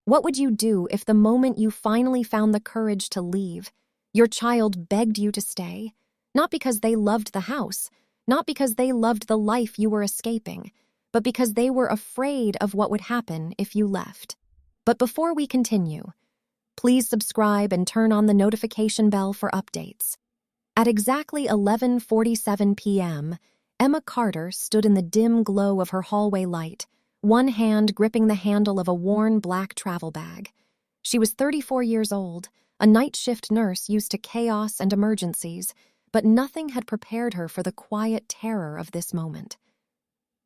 What would you do if the moment you finally found the courage to leave, your child begged you to stay? Not because they loved the house, not because they loved the life you were escaping, but because they were afraid of what would happen if you left. But before we continue, please subscribe and turn on the notification bell for updates. At exactly 11:47 p.m., Emma Carter stood in the dim glow of her hallway light, one hand gripping the handle of a worn black travel bag. She was 34 years old, a night shift nurse used to chaos and emergencies, but nothing had prepared her for the quiet terror of this moment.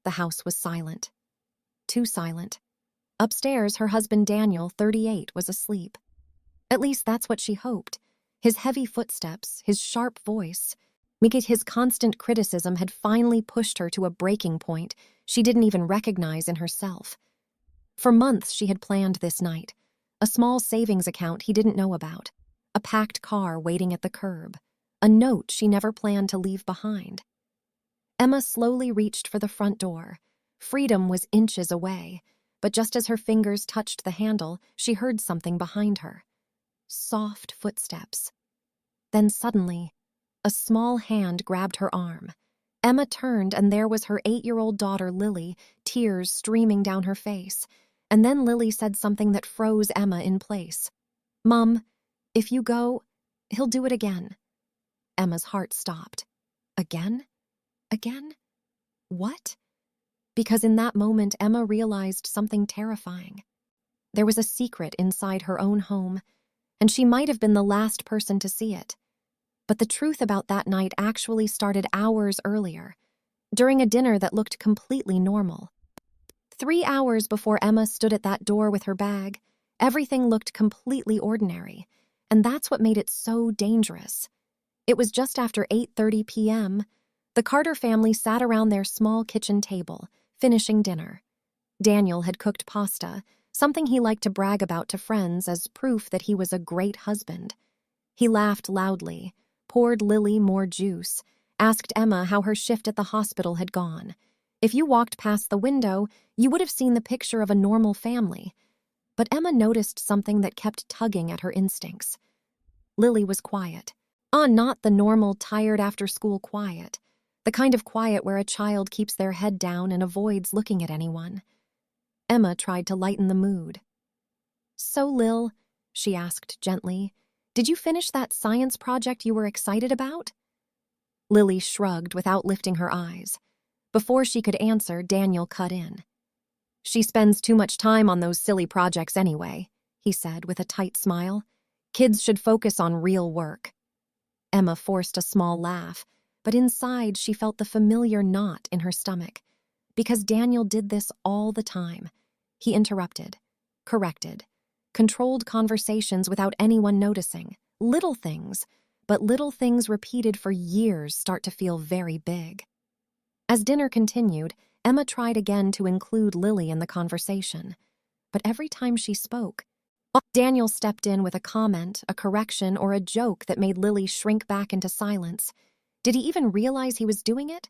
The house was silent. Too silent. Upstairs, her husband Daniel, 38, was asleep. At least that's what she hoped. His heavy footsteps, his sharp voice, his constant criticism had finally pushed her to a breaking point she didn't even recognize in herself. For months she had planned this night. A small savings account he didn't know about. A packed car waiting at the curb. A note she never planned to leave behind. Emma slowly reached for the front door. Freedom was inches away, but just as her fingers touched the handle, she heard something behind her. Soft footsteps. Then suddenly, a small hand grabbed her arm. Emma turned, and there was her 8-year-old daughter, Lily, tears streaming down her face. And then Lily said something that froze Emma in place. "Mom, if you go, he'll do it again." Emma's heart stopped. Again? Again? What? Because in that moment, Emma realized something terrifying. There was a secret inside her own home, and she might have been the last person to see it. But the truth about that night actually started hours earlier, during a dinner that looked completely normal. 3 hours before Emma stood at that door with her bag, everything looked completely ordinary, and that's what made it so dangerous. It was just after 8:30 p.m. The Carter family sat around their small kitchen table, finishing dinner. Daniel had cooked pasta, something he liked to brag about to friends as proof that he was a great husband. He laughed loudly, poured Lily more juice, asked Emma how her shift at the hospital had gone. If you walked past the window, you would have seen the picture of a normal family. But Emma noticed something that kept tugging at her instincts. Lily was quiet. Not the normal tired after-school quiet. The kind of quiet where a child keeps their head down and avoids looking at anyone. Emma tried to lighten the mood. "So, Lil," she asked gently, "did you finish that science project you were excited about?" Lily shrugged without lifting her eyes. Before she could answer, Daniel cut in. "She spends too much time on those silly projects anyway," he said with a tight smile. "Kids should focus on real work." Emma forced a small laugh, but inside she felt the familiar knot in her stomach. Because Daniel did this all the time. He interrupted, corrected, controlled conversations without anyone noticing. Little things, but little things repeated for years start to feel very big. As dinner continued, Emma tried again to include Lily in the conversation. But every time she spoke, Daniel stepped in with a comment, a correction, or a joke that made Lily shrink back into silence. Did he even realize he was doing it?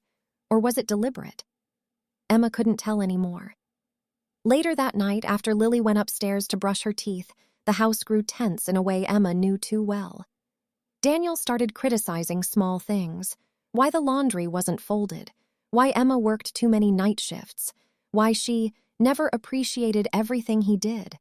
Or was it deliberate? Emma couldn't tell anymore. Later that night, after Lily went upstairs to brush her teeth, the house grew tense in a way Emma knew too well. Daniel started criticizing small things. Why the laundry wasn't folded. Why Emma worked too many night shifts. Why she never appreciated everything he did.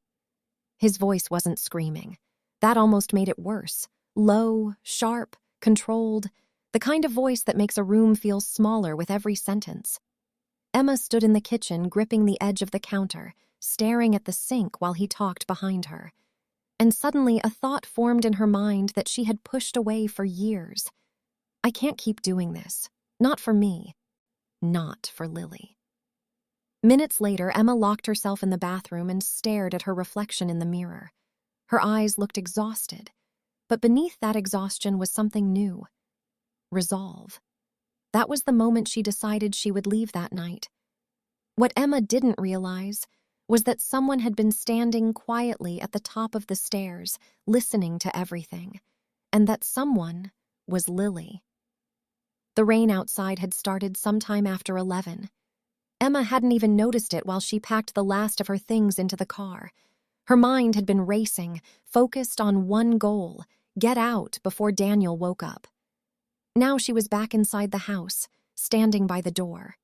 His voice wasn't screaming. That almost made it worse. Low, sharp, controlled. The kind of voice that makes a room feel smaller with every sentence. Emma stood in the kitchen, gripping the edge of the counter, staring at the sink while he talked behind her. And suddenly a thought formed in her mind that she had pushed away for years. I can't keep doing this. Not for me. Not for Lily. Minutes later, Emma locked herself in the bathroom and stared at her reflection in the mirror. Her eyes looked exhausted, but beneath that exhaustion was something new. Resolve. That was the moment she decided she would leave that night. What Emma didn't realize was that someone had been standing quietly at the top of the stairs, listening to everything, and that someone was Lily. The rain outside had started sometime after 11. Emma hadn't even noticed it while she packed the last of her things into the car. Her mind had been racing, focused on one goal: get out before Daniel woke up. Now she was back inside the house, standing by the door.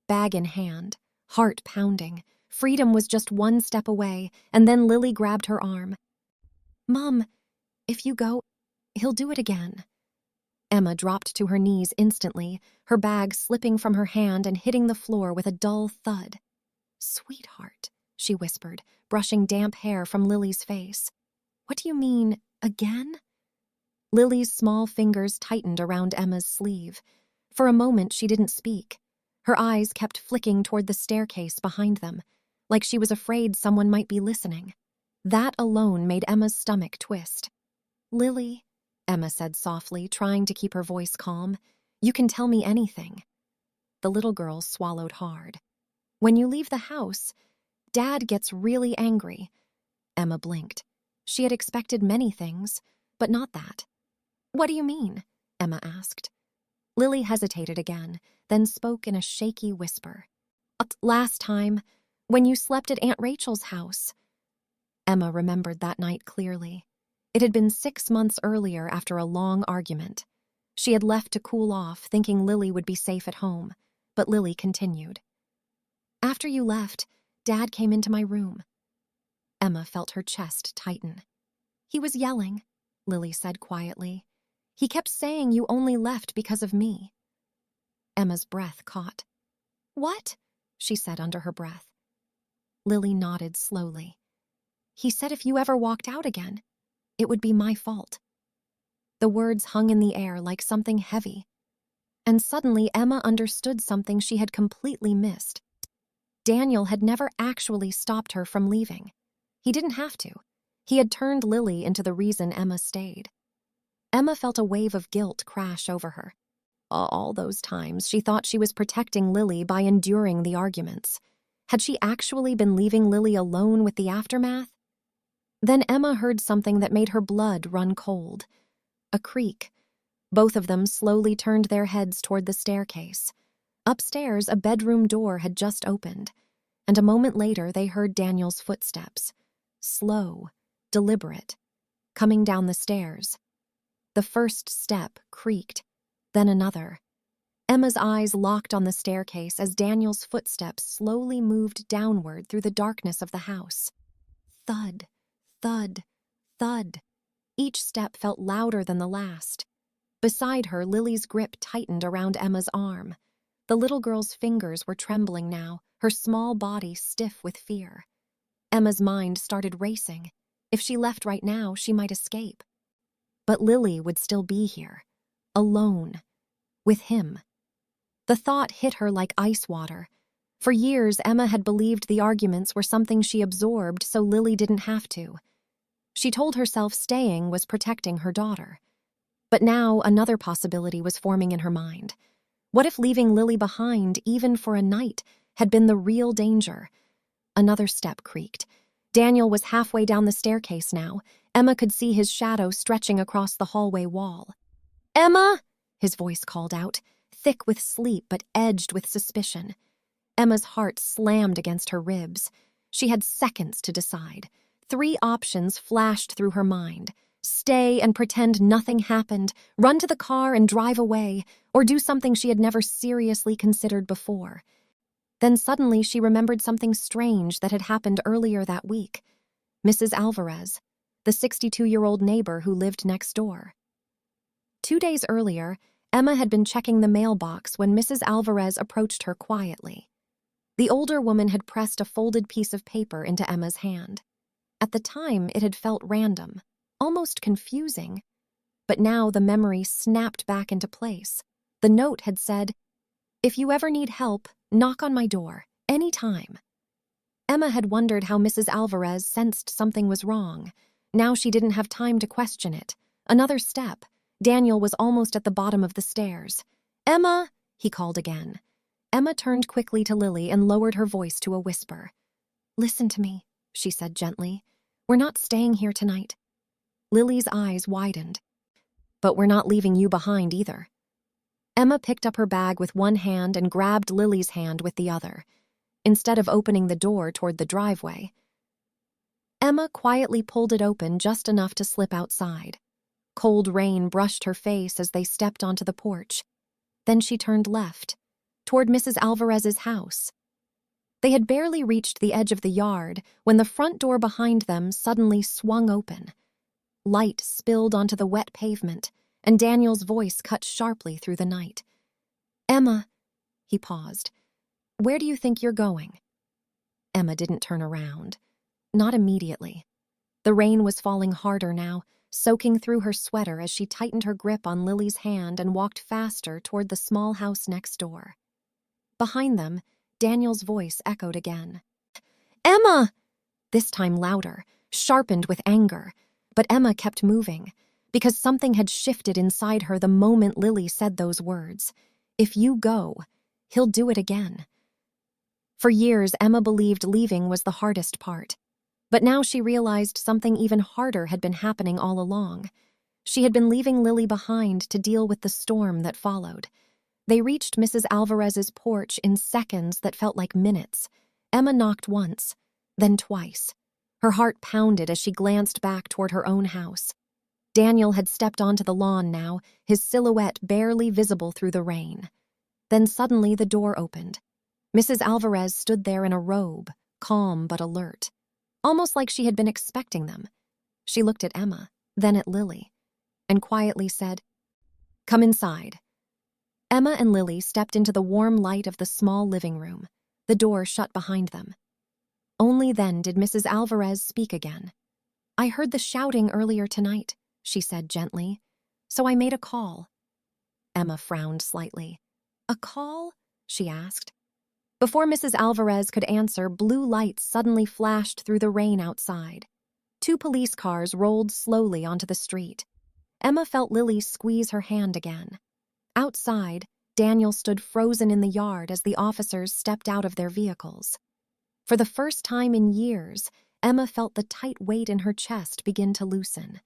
Bag in hand, heart pounding. Freedom was just one step away, and then Lily grabbed her arm. "Mom, if you go, he'll do it again." Emma dropped to her knees instantly, her bag slipping from her hand and hitting the floor with a dull thud. "Sweetheart," she whispered, brushing damp hair from Lily's face. "What do you mean, again?" Lily's small fingers tightened around Emma's sleeve. For a moment she didn't speak. Her eyes kept flicking toward the staircase behind them, like she was afraid someone might be listening. That alone made Emma's stomach twist. "Lily," Emma said softly, trying to keep her voice calm, "you can tell me anything." The little girl swallowed hard. "When you leave the house, Dad gets really angry." Emma blinked. She had expected many things, but not that. "What do you mean?" Emma asked. Lily hesitated again, then spoke in a shaky whisper. "Last time, when you slept at Aunt Rachel's house." Emma remembered that night clearly. It had been 6 months earlier after a long argument. She had left to cool off, thinking Lily would be safe at home, but Lily continued. "After you left, Dad came into my room." Emma felt her chest tighten. "He was yelling," Lily said quietly. "He kept saying you only left because of me." Emma's breath caught. "What?" she said under her breath. Lily nodded slowly. "He said if you ever walked out again, it would be my fault." The words hung in the air like something heavy. And suddenly Emma understood something she had completely missed. Daniel had never actually stopped her from leaving. He didn't have to. He had turned Lily into the reason Emma stayed. Emma felt a wave of guilt crash over her. All those times she thought she was protecting Lily by enduring the arguments. Had she actually been leaving Lily alone with the aftermath? Then Emma heard something that made her blood run cold. A creak. Both of them slowly turned their heads toward the staircase. Upstairs, a bedroom door had just opened, and a moment later they heard Daniel's footsteps. Slow, deliberate, coming down the stairs. The first step creaked, then another. Emma's eyes locked on the staircase as Daniel's footsteps slowly moved downward through the darkness of the house. Thud, thud, thud. Each step felt louder than the last. Beside her, Lily's grip tightened around Emma's arm. The little girl's fingers were trembling now, her small body stiff with fear. Emma's mind started racing. If she left right now, she might escape. But Lily would still be here, alone, with him. The thought hit her like ice water. For years, Emma had believed the arguments were something she absorbed so Lily didn't have to. She told herself staying was protecting her daughter. But now another possibility was forming in her mind. What if leaving Lily behind, even for a night, had been the real danger? Another step creaked. Daniel was halfway down the staircase now. Emma could see his shadow stretching across the hallway wall. "Emma!" his voice called out, thick with sleep but edged with suspicion. Emma's heart slammed against her ribs. She had seconds to decide. 3 options flashed through her mind. Stay and pretend nothing happened, run to the car and drive away, or do something she had never seriously considered before. Then suddenly she remembered something strange that had happened earlier that week. Mrs. Alvarez, the 62-year-old neighbor who lived next door. 2 days earlier, Emma had been checking the mailbox when Mrs. Alvarez approached her quietly. The older woman had pressed a folded piece of paper into Emma's hand. At the time, it had felt random, almost confusing. But now the memory snapped back into place. The note had said, "If you ever need help, knock on my door, anytime." Emma had wondered how Mrs. Alvarez sensed something was wrong. Now she didn't have time to question it. Another step. Daniel was almost at the bottom of the stairs. "Emma!" he called again. Emma turned quickly to Lily and lowered her voice to a whisper. "Listen to me," she said gently. "We're not staying here tonight." Lily's eyes widened. "But we're not leaving you behind either." Emma picked up her bag with one hand and grabbed Lily's hand with the other. Instead of opening the door toward the driveway, Emma quietly pulled it open just enough to slip outside. Cold rain brushed her face as they stepped onto the porch. Then she turned left, toward Mrs. Alvarez's house. They had barely reached the edge of the yard when the front door behind them suddenly swung open. Light spilled onto the wet pavement, and Daniel's voice cut sharply through the night. "Emma," he paused, "where do you think you're going?" Emma didn't turn around. Not immediately. The rain was falling harder now, soaking through her sweater as she tightened her grip on Lily's hand and walked faster toward the small house next door. Behind them, Daniel's voice echoed again. "Emma!" This time louder, sharpened with anger. But Emma kept moving, because something had shifted inside her the moment Lily said those words. "If you go, he'll do it again." For years, Emma believed leaving was the hardest part. But now she realized something even harder had been happening all along. She had been leaving Lily behind to deal with the storm that followed. They reached Mrs. Alvarez's porch in seconds that felt like minutes. Emma knocked once, then twice. Her heart pounded as she glanced back toward her own house. Daniel had stepped onto the lawn now, his silhouette barely visible through the rain. Then suddenly the door opened. Mrs. Alvarez stood there in a robe, calm but alert. Almost like she had been expecting them. She looked at Emma, then at Lily, and quietly said, "Come inside." Emma and Lily stepped into the warm light of the small living room, the door shut behind them. Only then did Mrs. Alvarez speak again. "I heard the shouting earlier tonight," she said gently, "so I made a call." Emma frowned slightly. "A call?" she asked. Before Mrs. Alvarez could answer, blue lights suddenly flashed through the rain outside. 2 police cars rolled slowly onto the street. Emma felt Lily squeeze her hand again. Outside, Daniel stood frozen in the yard as the officers stepped out of their vehicles. For the first time in years, Emma felt the tight weight in her chest begin to loosen.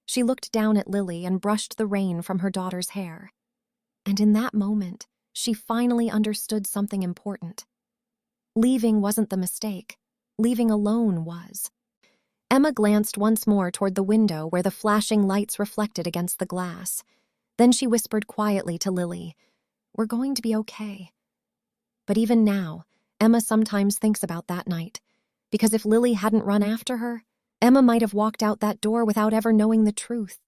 She looked down at Lily and brushed the rain from her daughter's hair. And in that moment, she finally understood something important. Leaving wasn't the mistake. Leaving alone was. Emma glanced once more toward the window where the flashing lights reflected against the glass. Then she whispered quietly to Lily, "We're going to be okay." But even now, Emma sometimes thinks about that night, because if Lily hadn't run after her, Emma might have walked out that door without ever knowing the truth.